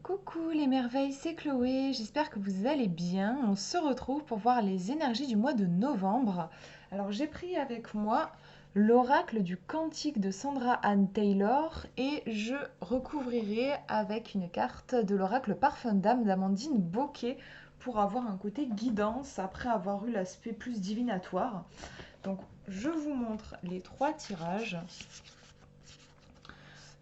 Coucou les merveilles, c'est Chloé, j'espère que vous allez bien. On se retrouve pour voir les énergies du mois de novembre. Alors j'ai pris avec moi l'oracle du Cantique de Sandra Anne Taylor et je recouvrirai avec une carte de l'oracle Parfum d'âme d'Amandine Bocquet pour avoir un côté guidance après avoir eu l'aspect plus divinatoire. Donc je vous montre les trois tirages.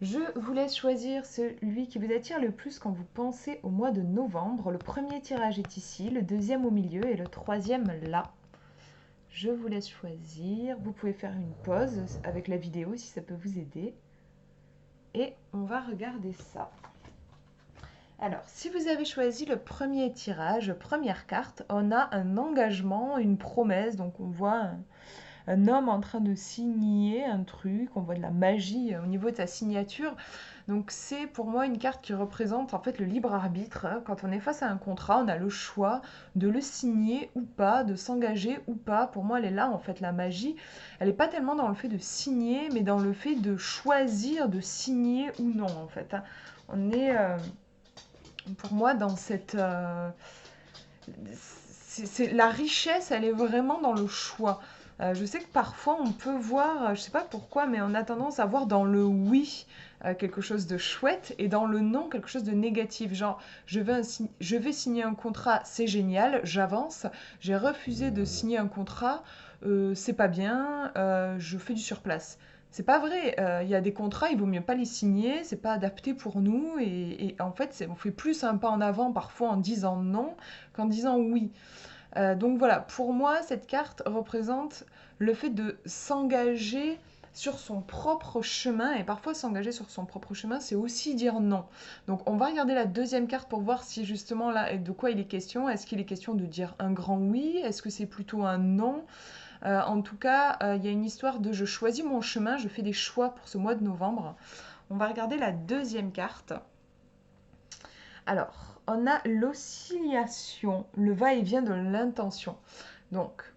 Je vous laisse choisir celui qui vous attire le plus quand vous pensez au mois de novembre. Le premier tirage est ici, le deuxième au milieu et le troisième là. Je vous laisse choisir. Vous pouvez faire une pause avec la vidéo si ça peut vous aider. Et on va regarder ça. Alors, si vous avez choisi le premier tirage, première carte, on a un engagement, une promesse. Donc on voit un homme en train de signer un truc, on voit de la magie au niveau de sa signature. Donc c'est pour moi une carte qui représente en fait le libre arbitre. Quand on est face à un contrat, on a le choix de le signer ou pas, de s'engager ou pas. Pour moi, elle est là en fait la magie. Elle n'est pas tellement dans le fait de signer, mais dans le fait de choisir de signer ou non en fait. On est pour moi dans cette la richesse, elle est vraiment dans le choix. Je sais que parfois on peut voir, je sais pas pourquoi, mais on a tendance à voir dans le oui quelque chose de chouette et dans le non quelque chose de négatif. Genre, je vais signer un contrat, c'est génial, j'avance. J'ai refusé de signer un contrat, c'est pas bien, je fais du surplace. C'est pas vrai. Il y a des contrats, il vaut mieux pas les signer, c'est pas adapté pour nous. Et en fait, on fait plus un pas en avant parfois en disant non qu'en disant oui. Donc voilà, pour moi, cette carte représente le fait de s'engager sur son propre chemin, et parfois s'engager sur son propre chemin, c'est aussi dire non. Donc on va regarder la deuxième carte pour voir si justement là, de quoi il est question. Est-ce qu'il est question de dire un grand oui? Est-ce que c'est plutôt un non? En tout cas, il y a une histoire de je choisis mon chemin, je fais des choix pour ce mois de novembre. On va regarder la deuxième carte. Alors, on a l'oscillation, le va-et-vient de l'intention. Donc,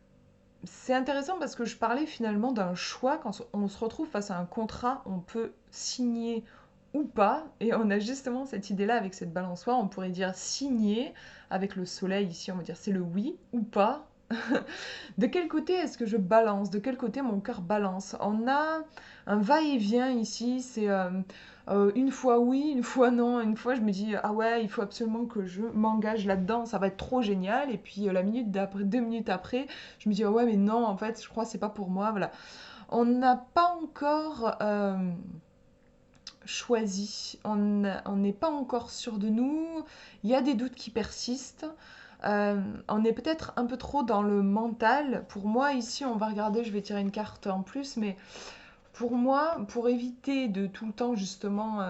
c'est intéressant parce que je parlais finalement d'un choix. Quand on se retrouve face à un contrat, on peut signer ou pas. Et on a justement cette idée-là avec cette balançoire. On pourrait dire signer avec le soleil ici. On va dire c'est le oui ou pas. De quel côté est-ce que je balance? De quel côté mon cœur balance? On a un va-et-vient ici, c'est une fois oui, une fois non. Une fois je me dis ah ouais, il faut absolument que je m'engage là-dedans, ça va être trop génial. Et puis la minute d'après, 2 minutes après, je me dis ah ouais mais non, en fait je crois que c'est pas pour moi. Voilà. On n'a pas encore choisi, on n'est pas encore sûr de nous, il y a des doutes qui persistent. On est peut-être un peu trop dans le mental. Pour moi, ici, on va regarder, je vais tirer une carte en plus, mais pour moi, pour éviter de tout le temps justement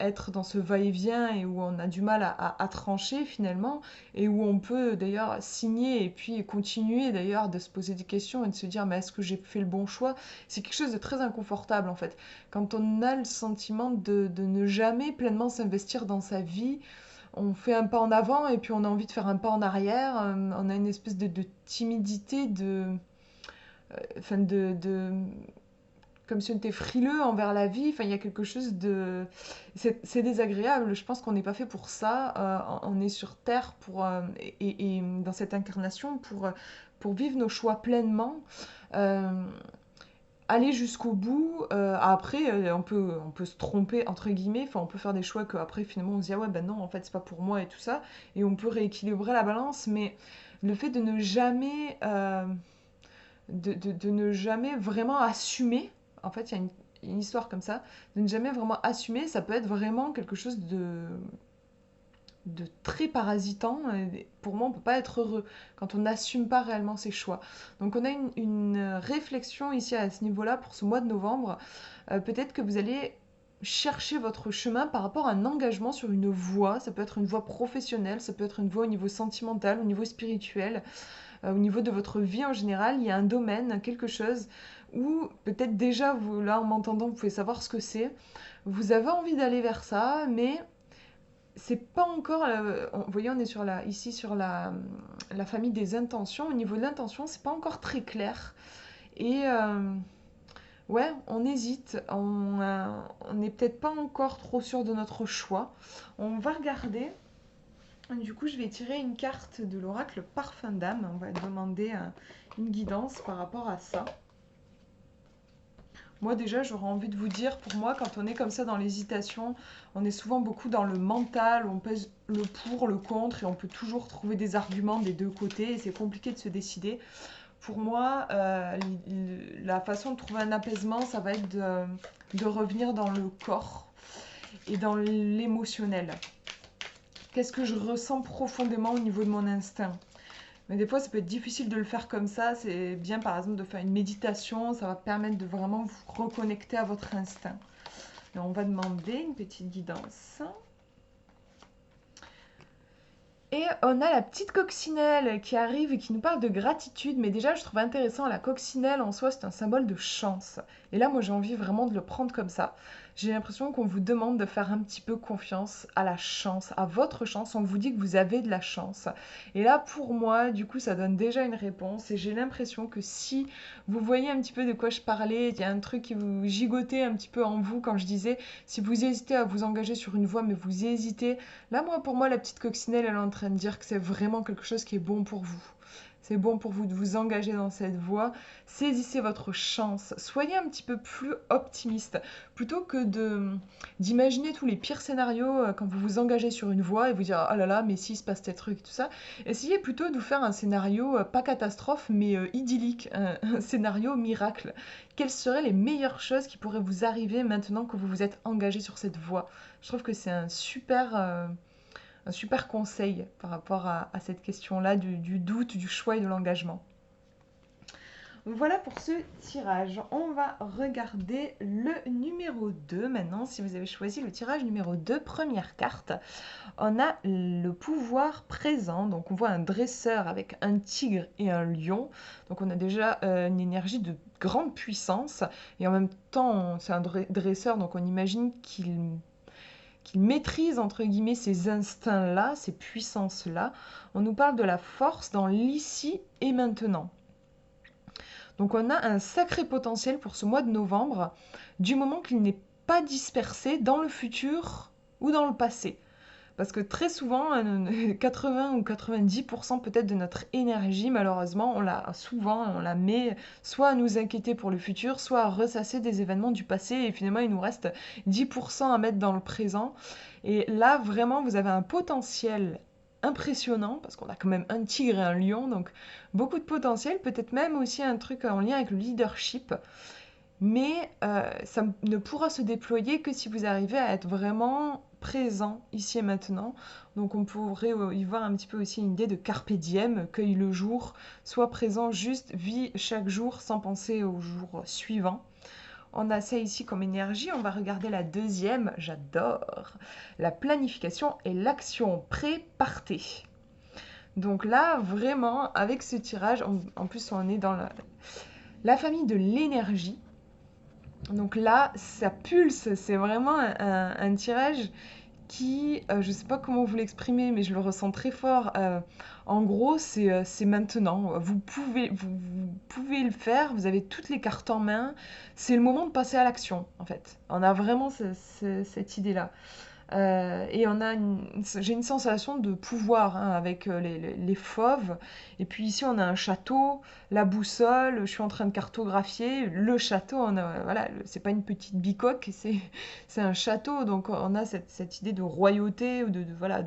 être dans ce va-et-vient et où on a du mal à trancher finalement, et où on peut d'ailleurs signer et puis continuer d'ailleurs de se poser des questions et de se dire mais est-ce que j'ai fait le bon choix? C'est quelque chose de très inconfortable en fait. Quand on a le sentiment de ne jamais pleinement s'investir dans sa vie, on fait un pas en avant et puis on a envie de faire un pas en arrière, on a une espèce de timidité, enfin comme si on était frileux envers la vie. Enfin, il y a quelque chose de... C'est désagréable. Je pense qu'on n'est pas fait pour ça. On est sur Terre et dans cette incarnation pour vivre nos choix pleinement. Euh, Aller jusqu'au bout. Après, on peut se tromper, entre guillemets. Enfin, on peut faire des choix qu'après, finalement, on se dit, ah ouais, ben non, en fait, c'est pas pour moi et tout ça. Et on peut rééquilibrer la balance. Mais le fait de ne jamais... de ne jamais vraiment assumer, en fait, il y a une histoire comme ça, de ne jamais vraiment assumer, ça peut être vraiment quelque chose de très parasitant. Et pour moi, on ne peut pas être heureux quand on n'assume pas réellement ses choix. Donc on a une réflexion ici à ce niveau-là pour ce mois de novembre. Peut-être que vous allez chercher votre chemin par rapport à un engagement sur une voie. Ça peut être une voie professionnelle, ça peut être une voie au niveau sentimental, au niveau spirituel, au niveau de votre vie en général. Il y a un domaine, quelque chose où peut-être déjà, vous, là en m'entendant, vous pouvez savoir ce que c'est. Vous avez envie d'aller vers ça, mais c'est pas encore. Vous voyez, on est ici sur la famille des intentions. Au niveau de l'intention, c'est pas encore très clair. Et Ouais, on hésite, on n'est peut-être pas encore trop sûr de notre choix. On va regarder. Du coup, je vais tirer une carte de l'oracle Parfum d'âme. On va demander une guidance par rapport à ça. Moi déjà, j'aurais envie de vous dire, pour moi, quand on est comme ça dans l'hésitation, on est souvent beaucoup dans le mental, on pèse le pour, le contre, et on peut toujours trouver des arguments des deux côtés, et c'est compliqué de se décider. Pour moi, la façon de trouver un apaisement, ça va être de revenir dans le corps et dans l'émotionnel. Qu'est-ce que je ressens profondément au niveau de mon instinct? Mais des fois, ça peut être difficile de le faire comme ça. C'est bien, par exemple, de faire une méditation. Ça va permettre de vraiment vous reconnecter à votre instinct. Et on va demander une petite guidance. Et on a la petite coccinelle qui arrive et qui nous parle de gratitude. Mais déjà, je trouve intéressant, la coccinelle en soi, c'est un symbole de chance. Et là, moi, j'ai envie vraiment de le prendre comme ça. J'ai l'impression qu'on vous demande de faire un petit peu confiance à la chance, à votre chance. On vous dit que vous avez de la chance. Et là, pour moi, du coup, ça donne déjà une réponse. Et j'ai l'impression que si vous voyez un petit peu de quoi je parlais, il y a un truc qui vous gigotait un petit peu en vous quand je disais, si vous hésitez à vous engager sur une voie, mais vous hésitez. Là, moi, pour moi, la petite coccinelle, elle est en train de dire que c'est vraiment quelque chose qui est bon pour vous. C'est bon pour vous de vous engager dans cette voie. Saisissez votre chance. Soyez un petit peu plus optimiste. Plutôt que d'imaginer tous les pires scénarios quand vous vous engagez sur une voie et vous dire « Oh là là, mais si, il se passe tel truc, tout ça », essayez plutôt de vous faire un scénario, pas catastrophe, mais idyllique, un scénario miracle. Quelles seraient les meilleures choses qui pourraient vous arriver maintenant que vous vous êtes engagé sur cette voie? Je trouve que c'est un super conseil par rapport à cette question-là du doute, du choix et de l'engagement. Voilà pour ce tirage. On va regarder le numéro 2 maintenant. Si vous avez choisi le tirage numéro 2, première carte, on a le pouvoir présent. Donc on voit un dresseur avec un tigre et un lion. Donc on a déjà une énergie de grande puissance. Et en même temps, c'est un dresseur, donc on imagine qu'il maîtrise entre guillemets ces instincts-là, ces puissances-là. On nous parle de la force dans l'ici et maintenant. Donc on a un sacré potentiel pour ce mois de novembre, du moment qu'il n'est pas dispersé dans le futur ou dans le passé. Parce que très souvent, 80 ou 90% peut-être de notre énergie, malheureusement, on la met soit à nous inquiéter pour le futur, soit à ressasser des événements du passé. Et finalement, il nous reste 10% à mettre dans le présent. Et là, vraiment, vous avez un potentiel impressionnant, parce qu'on a quand même un tigre et un lion, donc beaucoup de potentiel, peut-être même aussi un truc en lien avec le leadership. Mais ça ne pourra se déployer que si vous arrivez à être vraiment présent ici et maintenant. Donc on pourrait y voir un petit peu aussi une idée de carpe diem, cueille le jour, sois présent, juste vis chaque jour sans penser au jour suivant. On a ça ici comme énergie, on va regarder la deuxième, j'adore, la planification et l'action, pré-partez. Donc là, vraiment, avec ce tirage, en plus on est dans la famille de l'énergie. Donc là, ça pulse, c'est vraiment un tirage qui, je ne sais pas comment vous l'exprimer, mais je le ressens très fort. En gros, c'est maintenant. Vous pouvez le faire, vous avez toutes les cartes en main. C'est le moment de passer à l'action, en fait. On a vraiment cette idée-là. Et j'ai une sensation de pouvoir hein, avec les fauves. Et puis ici, on a un château, la boussole. Je suis en train de cartographier. Le château, voilà, c'est pas une petite bicoque, c'est un château. Donc on a cette idée de royauté, ou voilà,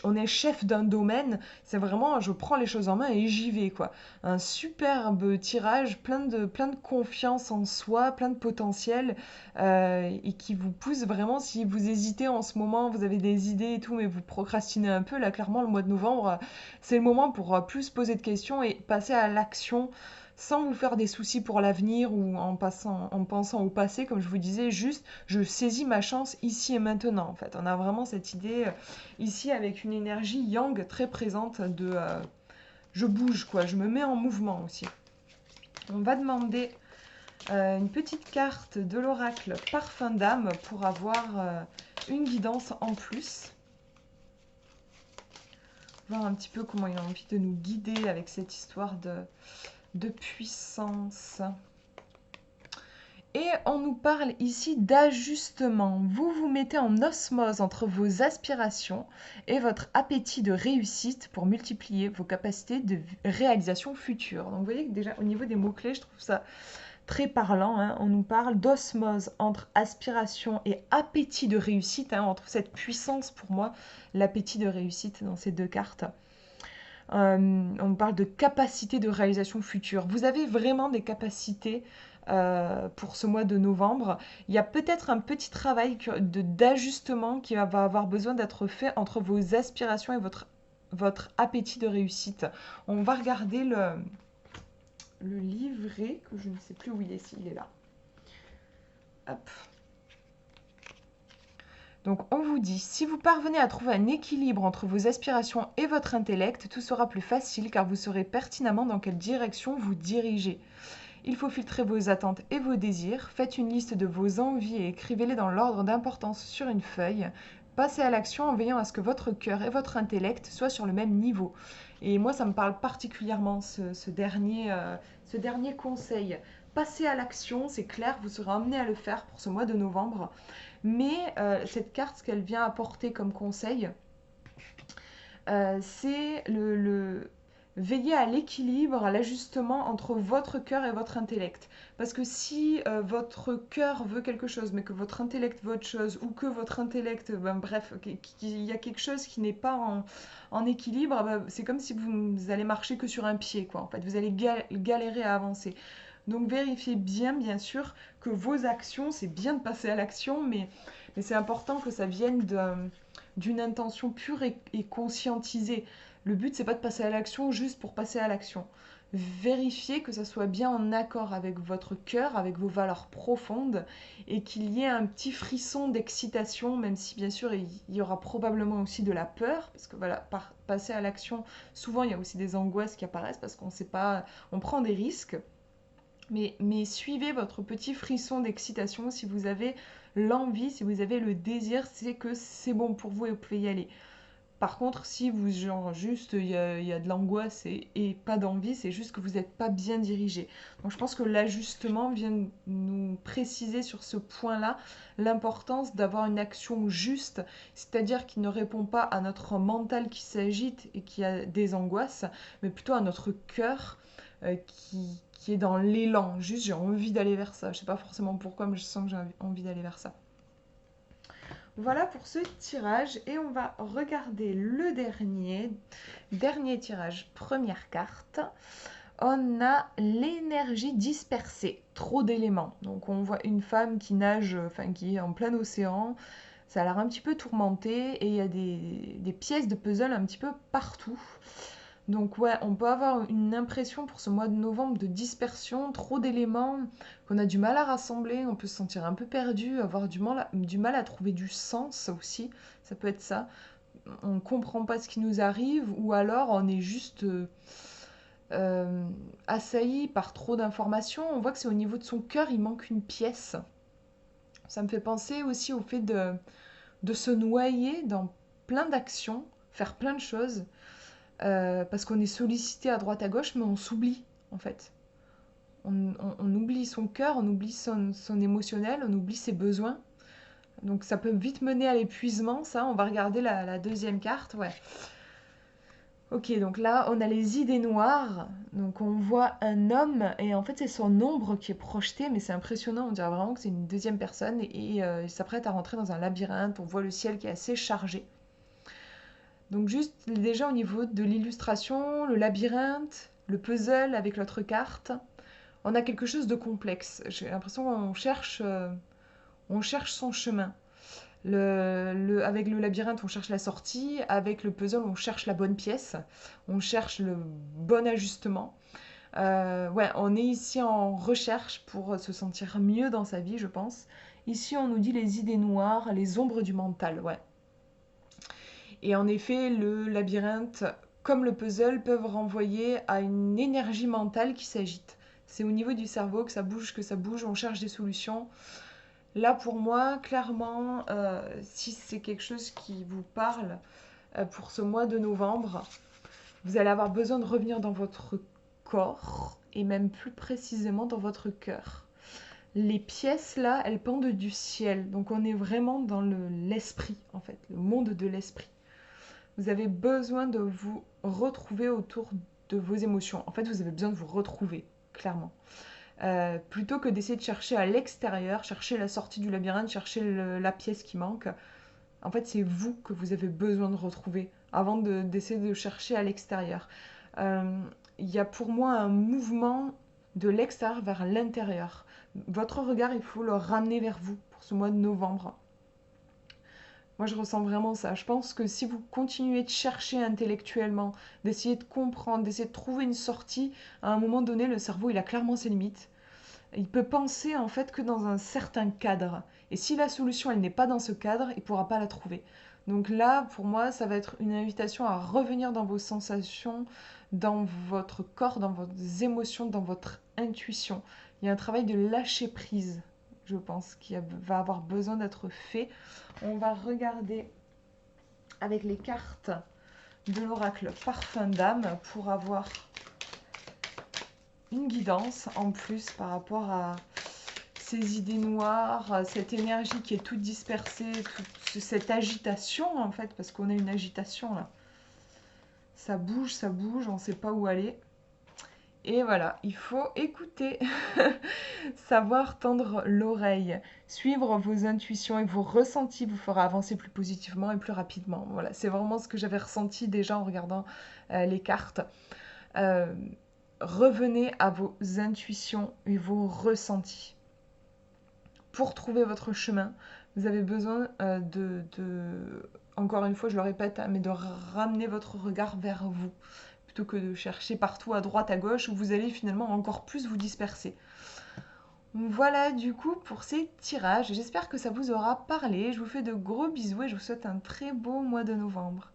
on est chef d'un domaine. C'est vraiment, je prends les choses en main et j'y vais, quoi. Un superbe tirage, plein de confiance en soi, plein de potentiel, et qui vous pousse vraiment, si vous hésitez en ce moment, vous avez des idées et tout, mais vous procrastinez un peu, là, clairement, le mois de novembre, c'est le moment pour plus poser de questions et passer à l'action sans vous faire des soucis pour l'avenir ou en pensant au passé, comme je vous disais, juste je saisis ma chance ici et maintenant. En fait, on a vraiment cette idée ici avec une énergie yang très présente de je bouge quoi, je me mets en mouvement aussi. On va demander une petite carte de l'oracle Parfum d'âme pour avoir une guidance en plus. Voir un petit peu comment il a envie de nous guider avec cette histoire de puissance. Et on nous parle ici d'ajustement. Vous vous mettez en osmose entre vos aspirations et votre appétit de réussite pour multiplier vos capacités de réalisation future. Donc vous voyez que déjà au niveau des mots-clés, je trouve ça très parlant, hein. On nous parle d'osmose entre aspiration et appétit de réussite, hein. On trouve cette puissance pour moi, l'appétit de réussite dans ces deux cartes. On parle de capacité de réalisation future. Vous avez vraiment des capacités pour ce mois de novembre. Il y a peut-être un petit travail d'ajustement qui va avoir besoin d'être fait entre vos aspirations et votre appétit de réussite. On va regarder le livret, que je ne sais plus où il est, s'il est là. Hop. Donc on vous dit, si vous parvenez à trouver un équilibre entre vos aspirations et votre intellect, tout sera plus facile car vous saurez pertinemment dans quelle direction vous dirigez. Il faut filtrer vos attentes et vos désirs, faites une liste de vos envies et écrivez-les dans l'ordre d'importance sur une feuille. Passez à l'action en veillant à ce que votre cœur et votre intellect soient sur le même niveau. Et moi, ça me parle particulièrement, ce dernier conseil. Passez à l'action, c'est clair, vous serez amené à le faire pour ce mois de novembre. Mais cette carte, ce qu'elle vient apporter comme conseil, c'est veiller à l'équilibre, à l'ajustement entre votre cœur et votre intellect. Parce que si votre cœur veut quelque chose, mais que votre intellect veut autre chose, ou que votre intellect, bref, qu'il y a quelque chose qui n'est pas en équilibre, c'est comme si vous allez marcher que sur un pied, quoi. En fait, vous allez galérer à avancer. Donc vérifiez bien sûr, que vos actions, c'est bien de passer à l'action, mais c'est important que ça vienne d'une intention pure et conscientisée. Le but, c'est pas de passer à l'action juste pour passer à l'action. Vérifiez que ça soit bien en accord avec votre cœur, avec vos valeurs profondes, et qu'il y ait un petit frisson d'excitation, même si bien sûr il y aura probablement aussi de la peur, parce que voilà, passer à l'action, souvent il y a aussi des angoisses qui apparaissent parce qu'on sait pas, on prend des risques. Mais suivez votre petit frisson d'excitation. Si vous avez l'envie, si vous avez le désir, c'est que c'est bon pour vous et vous pouvez y aller. Par contre, si vous, genre, juste, il y a de l'angoisse et pas d'envie, c'est juste que vous n'êtes pas bien dirigé. Donc je pense que l'ajustement vient nous préciser sur ce point-là l'importance d'avoir une action juste, c'est-à-dire qui ne répond pas à notre mental qui s'agite et qui a des angoisses, mais plutôt à notre cœur qui est dans l'élan. Juste, j'ai envie d'aller vers ça. Je sais pas forcément pourquoi, mais je sens que j'ai envie d'aller vers ça. Voilà pour ce tirage et on va regarder le dernier tirage, première carte. On a l'énergie dispersée, trop d'éléments. Donc on voit une femme qui nage, enfin qui est en plein océan. Ça a l'air un petit peu tourmenté et il y a des pièces de puzzle un petit peu partout. Donc ouais, on peut avoir une impression pour ce mois de novembre de dispersion, trop d'éléments, qu'on a du mal à rassembler, on peut se sentir un peu perdu, avoir du mal à trouver du sens aussi, ça peut être ça. On ne comprend pas ce qui nous arrive ou alors on est juste assailli par trop d'informations. On voit que c'est au niveau de son cœur, il manque une pièce. Ça me fait penser aussi au fait de se noyer dans plein d'actions, faire plein de choses. Parce qu'on est sollicité à droite à gauche, mais on s'oublie en fait. On oublie son cœur, on oublie son émotionnel, on oublie ses besoins. Donc ça peut vite mener à l'épuisement, ça. On va regarder la deuxième carte, ouais. Ok, donc là, on a les idées noires. Donc on voit un homme, et en fait c'est son ombre qui est projetée, mais c'est impressionnant, on dirait vraiment que c'est une deuxième personne, et il s'apprête à rentrer dans un labyrinthe, on voit le ciel qui est assez chargé. Donc juste déjà au niveau de l'illustration, le labyrinthe, le puzzle avec l'autre carte, on a quelque chose de complexe. J'ai l'impression on cherche son chemin. Avec le labyrinthe, on cherche la sortie. Avec le puzzle, on cherche la bonne pièce. On cherche le bon ajustement. Ouais, on est ici en recherche pour se sentir mieux dans sa vie, je pense. Ici, on nous dit les idées noires, les ombres du mental, ouais. Et en effet, le labyrinthe, comme le puzzle, peuvent renvoyer à une énergie mentale qui s'agite. C'est au niveau du cerveau que ça bouge, on cherche des solutions. Là, pour moi, clairement, si c'est quelque chose qui vous parle pour ce mois de novembre, vous allez avoir besoin de revenir dans votre corps et même plus précisément dans votre cœur. les pièces là, elles pendent du ciel. Donc on est vraiment dans l'esprit, en fait, le monde de l'esprit. Vous avez besoin de vous retrouver autour de vos émotions. En fait, vous avez besoin de vous retrouver, clairement. Plutôt que d'essayer de chercher à l'extérieur, chercher la sortie du labyrinthe, chercher la pièce qui manque. En fait, c'est vous que vous avez besoin de retrouver avant d'essayer de chercher à l'extérieur. Il y a pour moi un mouvement de l'extérieur vers l'intérieur. Votre regard, il faut le ramener vers vous pour ce mois de novembre. Moi, je ressens vraiment ça. Je pense que si vous continuez de chercher intellectuellement, d'essayer de comprendre, d'essayer de trouver une sortie, à un moment donné, le cerveau, il a clairement ses limites. Il peut penser en fait que dans un certain cadre. Et si la solution, elle n'est pas dans ce cadre, il ne pourra pas la trouver. Donc là, pour moi, ça va être une invitation à revenir dans vos sensations, dans votre corps, dans vos émotions, dans votre intuition. Il y a un travail de lâcher prise, je pense, qui va avoir besoin d'être fait. On va regarder avec les cartes de l'oracle Parfum d'âme pour avoir une guidance en plus par rapport à ces idées noires, cette énergie qui est toute dispersée, toute cette agitation en fait, parce qu'on a une agitation là. Ça bouge, on ne sait pas où aller. Et voilà, il faut écouter, savoir tendre l'oreille, suivre vos intuitions et vos ressentis vous fera avancer plus positivement et plus rapidement. Voilà, c'est vraiment ce que j'avais ressenti déjà en regardant les cartes. Revenez à vos intuitions et vos ressentis. Pour trouver votre chemin, vous avez besoin encore une fois, je le répète, mais de ramener votre regard vers vous, plutôt que de chercher partout à droite, à gauche, où vous allez finalement encore plus vous disperser. Voilà du coup pour ces tirages. J'espère que ça vous aura parlé. Je vous fais de gros bisous et je vous souhaite un très beau mois de novembre.